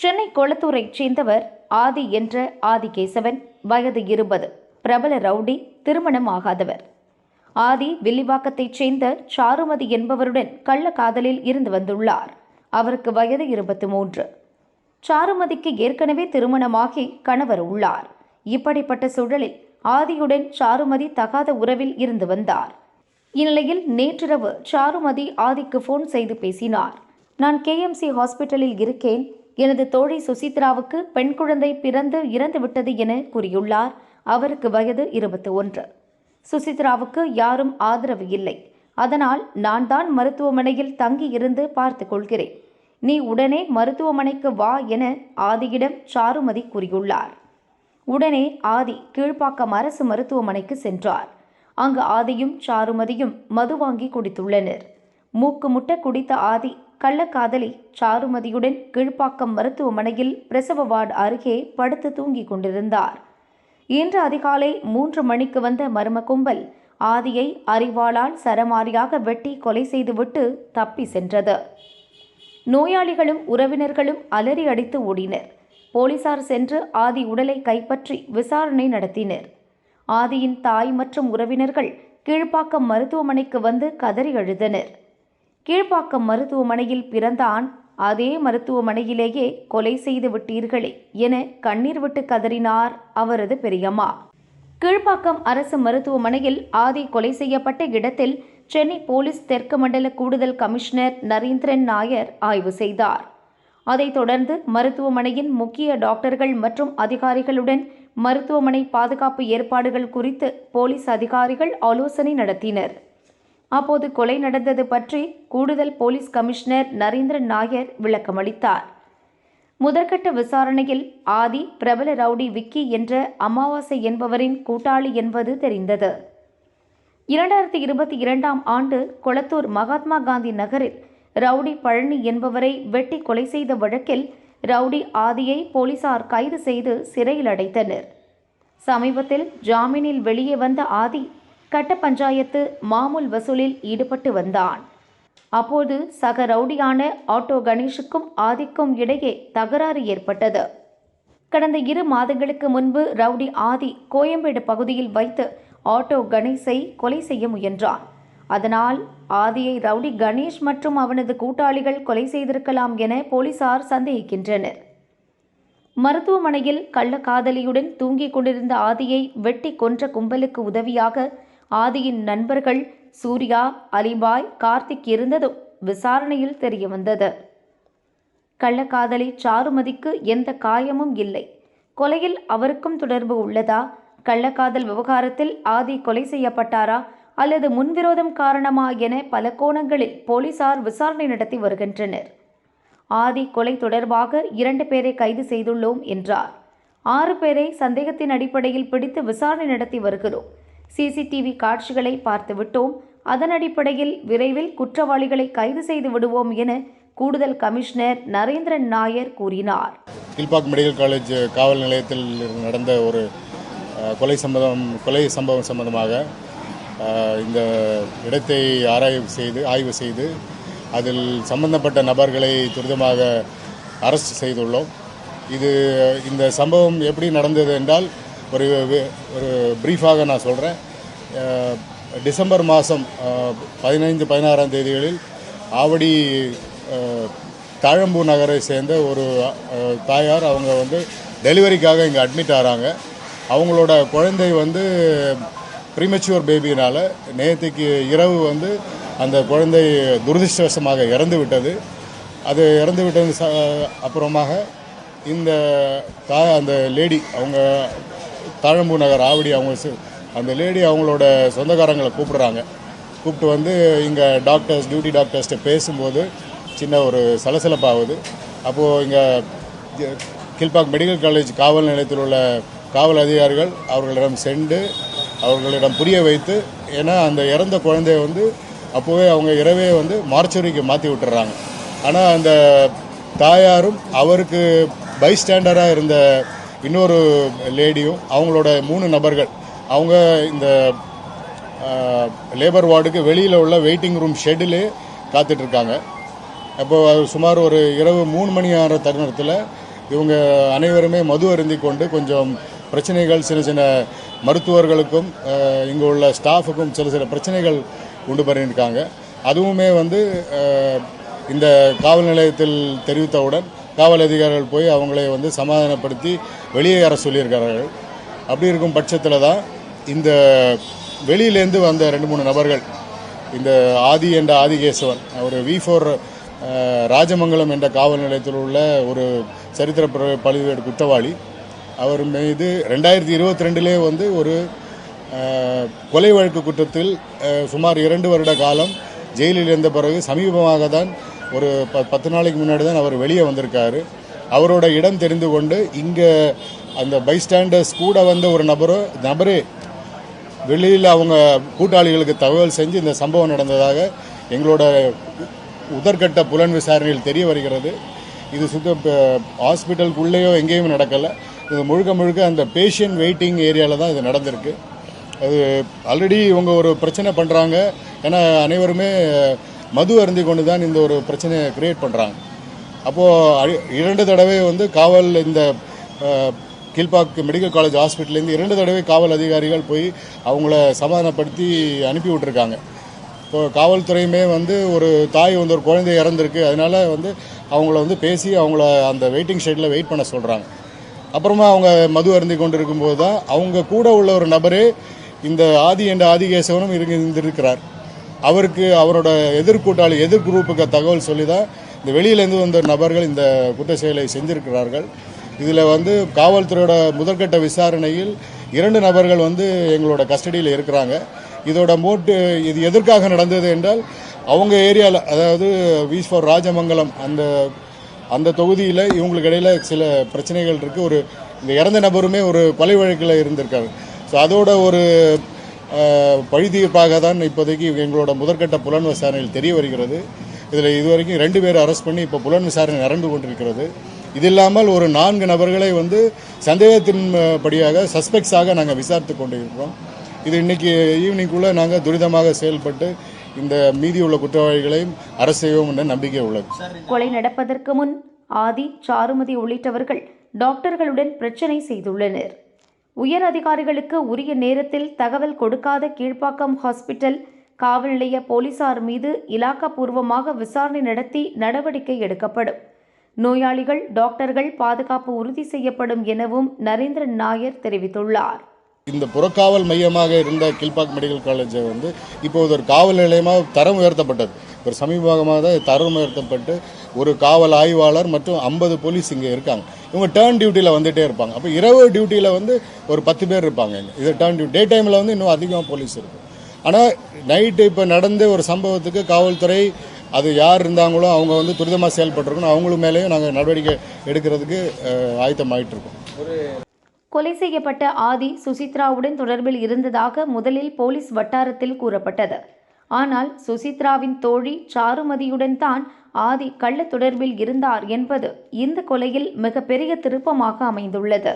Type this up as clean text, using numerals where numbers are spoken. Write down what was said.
சென்னை கொளத்தூரைச் சேர்ந்தவர் ஆதி என்ற ஆதிகேசவன், வயது 20, பிரபல ரவுடி, திருமணம் ஆகாதவர். ஆதி வில்லிவாக்கத்தைச் சேர்ந்த சாருமதி என்பவருடன் கள்ளக்காதலில் இருந்து வந்துள்ளார். அவருக்கு வயது 23. சாருமதிக்கு ஏற்கனவே திருமணமாகி கணவர் உள்ளார். இப்படிப்பட்ட சூழலில் ஆதியுடன் சாருமதி தகாத உறவில் இருந்து வந்தார். இந்நிலையில் நேற்றிரவு சாருமதி ஆதிக்கு போன் செய்து பேசினார். நான் KMC ஹாஸ்பிட்டலில் இருக்கேன். எனது தோழி சுசித்ராவுக்கு பெண் குழந்தை பிறந்து இறந்துவிட்டது என கூறியுள்ளார். அவருக்கு வயது 21. சுசித்ராவுக்கு யாரும் ஆதரவு இல்லை. அதனால் நான் தான் மருத்துவமனையில் தங்கி இருந்து பார்த்து கொள்கிறேன். நீ உடனே மருத்துவமனைக்கு வா என ஆதியிடம் சாருமதி கூறியுள்ளார். உடனே ஆதி கீழ்ப்பாக்கம் அரசு மருத்துவமனைக்கு சென்றார். அங்கு ஆதியும் சாருமதியும் மது வாங்கி குடித்துள்ளனர். மூக்கு முட்ட குடித்த ஆதி கள்ளக்காதலி சாருமதியுடன் கீழ்ப்பாக்கம் மருத்துவமனையில் பிரசவ வார்டு அருகே படுத்து தூங்கிக் கொண்டிருந்தார். இன்று அதிகாலை 3 மணிக்கு வந்த மர்ம கும்பல் ஆதியை அரிவாளால் சரமாரியாக வெட்டி கொலை செய்துவிட்டு தப்பி சென்றது. நோயாளிகளும் உறவினர்களும் அலறி அடித்து ஓடினர். போலீசார் சென்று ஆதி உடலை கைப்பற்றி விசாரணை நடத்தினர். ஆதியின் தாய் மற்றும் உறவினர்கள் கீழ்ப்பாக்கம் மருத்துவமனைக்கு வந்து கதறி அழுதனர். கீழ்ப்பாக்கம் மருத்துவமனையில் பிறந்தான், அதே மருத்துவமனையிலேயே கொலை செய்து விட்டீர்களே என கண்ணீர் விட்டு கதறினார் அவரது பெரியம்மா. கீழ்ப்பாக்கம் அரசு மருத்துவமனையில் ஆதி கொலை செய்யப்பட்ட இடத்தில் சென்னை போலீஸ் தெற்கு மண்டல கூடுதல் கமிஷனர் நரேந்திரன் நாயர் ஆய்வு செய்தார். அதைத் தொடர்ந்து மருத்துவமனையின் முக்கிய டாக்டர்கள் மற்றும் அதிகாரிகளுடன் மருத்துவமனை பாதுகாப்பு ஏற்பாடுகள் குறித்து போலீஸ் அதிகாரிகள் ஆலோசனை நடத்தினர். அப்போது கொலை நடந்தது பற்றி கூடுதல் போலீஸ் கமிஷனர் நரேந்திரன் நாயர் விளக்கமளித்தார். முதற்கட்ட விசாரணையில் ஆதி பிரபல ரவுடி விக்கி என்ற அமாவாசை என்பவரின் கூட்டாளி என்பது தெரிந்தது. 2022ஆம் ஆண்டு கொளத்தூர் மகாத்மா காந்தி நகரில் ரவுடி பழனி என்பவரை வெட்டி கொலை செய்த வழக்கில் ரவுடி ஆதியை போலீசார் கைது செய்து சிறையில் அடைத்தனர். சமீபத்தில் ஜாமீனில் வெளியே வந்த ஆதி கட்ட பஞ்சாயத்து மாமூல் வசூலில் ஈடுபட்டு வந்தான். அப்போது சக ரவுடியான ஆட்டோ கணேஷுக்கும் ஆதிக்கும் இடையே தகராறு ஏற்பட்டது. கடந்த 2 மாதங்களுக்கு முன்பு ரவுடி ஆதி கோயம்பேடு பகுதியில் வைத்து ஆட்டோ கணேஷை கொலை செய்ய முயன்றான். அதனால் ஆதியை ரவுடி கணேஷ் மற்றும் அவனது கூட்டாளிகள் கொலை செய்திருக்கலாம் என போலீசார் சந்தேகிக்கின்றனர். மருத்துவமனையில் கள்ளக்காதலியுடன் தூங்கிக் கொண்டிருந்த ஆதியை வெட்டி கொன்ற கும்பலுக்கு உதவியாக ஆதியின் நண்பர்கள் சூர்யா, அலிபாய், கார்த்திக் இருந்ததும் விசாரணையில் தெரியவந்தது. கள்ளக்காதலி சாருமதிக்கு எந்த காயமும் இல்லை. கொலையில் அவருக்கும் தொடர்பு உள்ளதா? கள்ளக்காதல் விவகாரத்தில் ஆதி கொலை செய்யப்பட்டாரா அல்லது முன்விரோதம் காரணமா என பல கோணங்களில் போலீசார் விசாரணை நடத்தி வருகின்றனர். ஆதி கொலை தொடர்பாக 2 பேரை கைது செய்துள்ளோம் என்றார். 6 பேரை சந்தேகத்தின் அடிப்படையில் பிடித்து விசாரணை நடத்தி வருகிறோம். CCTV காட்சிகளை பார்த்துவிட்டோம். அதன் அடிப்படையில் விரைவில் குற்றவாளிகளை கைது செய்து விடுவோம் என கூடுதல் கமிஷனர் நரேந்திரன் நாயர் கூறினார். கீழ்ப்பாக்கம் மெடிக்கல் காலேஜ் காவல் நிலையத்தில் நடந்த ஒரு கொலை சம்பவம் சம்பந்தமாக இந்த இடத்தை ஆய்வு செய்து அதில் சம்பந்தப்பட்ட நபர்களை துரிதமாக அரெஸ்ட் செய்துள்ளோம். இந்த சம்பவம் எப்படி நடந்தது என்றால் ஒரு பிரீஃபாக நான் சொல்கிறேன். டிசம்பர் மாதம் 15-16ஆம் தேதிகளில் ஆவடி தாழம்பூ நகரை சேர்ந்த ஒரு தாயார் அவங்க டெலிவரிக்காக இங்கே அட்மிட் ஆகிறாங்க. அவங்களோட குழந்தை ப்ரீமெச்சூர் பேபினால் நேற்றுக்கு இரவு அந்த குழந்தை துரதிர்ஷ்டவசமாக இறந்து விட்டது. அது இறந்து விட்டது அப்புறமாக அந்த லேடி அவங்க தாழம்பூ நகர் ஆவடி அந்த லேடி அவங்களோட சொந்தக்காரங்களை கூப்பிட்டு இங்கே டியூட்டி டாக்டர்ஸ்கிட்ட பேசும்போது சின்ன ஒரு சலசலப்பாகுது. அப்போது இங்கே கீழ்ப்பாக்கம் மெடிக்கல் காலேஜ் காவல் நிலையத்தில் உள்ள காவல் அதிகாரிகள் அவர்களிடம் சென்று அவர்களிடம் புரிய வைத்து, ஏன்னா அந்த இறந்த குழந்தைய அப்போவே அவங்க இரவே மார்ச்சரிக்கு மாற்றி விட்டுறாங்க. ஆனால் அந்த தாயாரும் அவருக்கு பைஸ்டாண்டராக இருந்த இன்னொரு லேடியும் அவங்களோட 3 நபர்கள் அவங்க இந்த லேபர் வார்டுக்கு வெளியில் உள்ள வெயிட்டிங் ரூம் ஷெட்டிலே காத்துட்ருக்காங்க. அப்போது சுமார் ஒரு இரவு 3 மணி ஆகிற தருணத்தில் இவங்க அனைவருமே மது அருந்தி கொண்டு கொஞ்சம் பிரச்சனைகள் சின்ன சின்ன மருத்துவர்களுக்கும் இங்கே உள்ள ஸ்டாஃபுக்கும் சில சில பிரச்சனைகள் உண்டு பண்ணியிருக்காங்க. அதுவுமே வந்து இந்த காவல் நிலையத்தில் தெரிவித்தவுடன் காவல் அதிகாரிகள் போய் அவங்களை வந்து சமாதானப்படுத்தி வெளியே வர சொல்லியிருக்கிறார்கள். அப்படி இருக்கும் பட்சத்தில் தான் இந்த வெளியிலேருந்து வந்த 2-3 நபர்கள், இந்த ஆதி என்ற ஆதிகேசவன், ஒரு V4 ராஜமங்கலம் என்ற காவல் நிலையத்தில் உள்ள ஒரு சரித்திர பதிவேடு குற்றவாளி, அவர் மீது 2022 வந்து ஒரு கொலை வழக்கு குற்றத்தில் சுமார் 2 வருட காலம் ஜெயிலில் இருந்த பிறகு சமீபமாக தான் ஒரு 10 நாளைக்கு முன்னாடி தான் அவர் வெளியே வந்திருக்காரு. அவரோட இடம் தெரிந்து கொண்டு இங்கே அந்த பைஸ்டாண்டர்ஸ் கூட வந்த ஒரு நபரே வெளியில் அவங்க கூட்டாளிகளுக்கு தகவல் செஞ்சு இந்த சம்பவம் நடந்ததாக எங்களோட உதர்கட்ட புலன் விசாரணையில் தெரிய வருகிறது. இது ஹாஸ்பிட்டலுக்குள்ளேயோ எங்கேயும் நடக்கலை. இது முழுக்க அந்த பேஷண்ட் வெயிட்டிங் ஏரியாவில் தான் இது நடந்திருக்கு. அது ஆல்ரெடி இவங்க ஒரு பிரச்சனை பண்ணுறாங்க. ஏன்னா அனைவருமே மது அருந்தி கொண்டு தான் இந்த ஒரு பிரச்சனையை கிரியேட் பண்ணுறாங்க. அப்போது 2 தடவை வந்து காவல் இந்த கீழ்பாக்கு மெடிக்கல் காலேஜ் ஹாஸ்பிட்டல்லேருந்து 2 தடவை காவல் அதிகாரிகள் போய் அவங்கள சமாதானப்படுத்தி அனுப்பி விட்டுருக்காங்க. இப்போ காவல்துறையுமே வந்து ஒரு தாய் வந்து ஒரு குழந்தை இறந்துருக்கு, அதனால் வந்து அவங்கள வந்து பேசி அவங்கள அந்த வெயிட்டிங் ஷெட்டில் வெயிட் பண்ண சொல்கிறாங்க. அப்புறமா அவங்க மது அருந்தி கொண்டு இருக்கும்போது தான் அவங்க கூட உள்ள ஒரு நபரே இந்த ஆதி என்ற ஆதிகேசவனும் இருந்திருக்கிறார். அவருக்கு அவரோட எதிர்கூட்டாளி எதிர் குரூப்புக்கு தகவல் சொல்லி தான் இந்த வெளியிலேருந்து வந்த நபர்கள் இந்த குற்ற செயலை செஞ்சிருக்கிறார்கள். இதில் வந்து காவல்துறையோட முதற்கட்ட விசாரணையில் 2 நபர்கள் வந்து எங்களோட கஸ்டடியில் இருக்கிறாங்க. இதோட இது எதற்காக நடந்தது என்றால், அவங்க ஏரியாவில், அதாவது V4 ராஜமங்கலம் அந்த தொகுதியில் இவங்களுக்கு இடையில் சில பிரச்சனைகள் இருக்குது. இந்த இறந்த நபருமே ஒரு கொலை வழக்கில் இருந்திருக்காரு. ஸோ அதோட ஒரு பழிதீர்ப்பாக தான் இப்போதைக்கு எங்களோட முதற்கட்ட புலன் விசாரணையில் தெரிய வருகிறது. இதில் இதுவரைக்கும் 2 பேர் அரெஸ்ட் பண்ணி இப்போ புலன் விசாரணை நடந்து கொண்டிருக்கிறது. இது இல்லாமல் ஒரு 4 நபர்களை வந்து சந்தேகத்தின் படியாக சஸ்பெக்ட்ஸாக நாங்கள் விசாரித்து கொண்டிருக்கிறோம். இது இன்றைக்கி ஈவினிங்குள்ளே நாங்கள் துரிதமாக செயல்பட்டு இந்த மீதியுள்ள குற்றவாளிகளையும் அரசு செய்வோம் என்ற நம்பிக்கை உள்ளது. கொலை நடப்பதற்கு முன் ஆதி, சாருமதி உள்ளிட்டவர்கள் டாக்டர்களுடன் பிரச்சனை செய்துள்ளனர். உயர் அதிகாரிகளுக்கு உரிய நேரத்தில் தகவல் கொடுக்காத கீழ்ப்பாக்கம் ஹாஸ்பிட்டல் காவல் நிலைய போலீசார் மீது இலாக்கா பூர்வமாக விசாரணை நடத்தி நடவடிக்கை எடுக்கப்படும். நோயாளிகள், டாக்டர்கள் பாதுகாப்பு உறுதி செய்யப்படும் எனவும் நரேந்திரன் நாயர் தெரிவித்துள்ளார். இந்த புறக்காவல் மையமாக இருந்த கீழ்பாக் மெடிக்கல் காலேஜை வந்து இப்போது ஒரு காவல் நிலையமாக தரம் உயர்த்தப்பட்டது. ஒரு சமீபமாக தான் தரம் உயர்த்தப்பட்டு ஒரு காவல் ஆய்வாளர் மற்றும் 50 போலீஸ் இங்கே இருக்காங்க. இவங்க டேர்ன் டியூட்டியில் வந்துகிட்டே இருப்பாங்க. அப்போ இரவு டியூட்டியில் வந்து ஒரு 10 பேர் இருப்பாங்க. இது டேர்ன் டியூட்டி. டே டைமில் வந்து இன்னும் அதிகமாக போலீஸ் இருக்கும். ஆனால் நைட்டு இப்போ நடந்த ஒரு சம்பவத்துக்கு காவல்துறை அது யார் இருந்தாங்களோ அவங்க வந்து துரிதமாக செயல்பட்டுருக்கணும். அவங்களுக்கு மேலேயும் நாங்கள் நடவடிக்கை எடுக்கிறதுக்கு ஆயத்தமாயிட்டு இருக்கோம். கொலை செய்யப்பட்ட ஆதி சுசித்ராவுடன் தொடர்பில் இருந்ததாக முதலில் போலீஸ் வட்டாரத்தில் கூறப்பட்டது. ஆனால் சுசித்ராவின் தோழி சாருமதியுடன் தான் ஆதி கள்ள தொடர்பில் இருந்தார் என்பது இந்த கொலையில் மிகப்பெரிய திருப்பமாக அமைந்துள்ளது.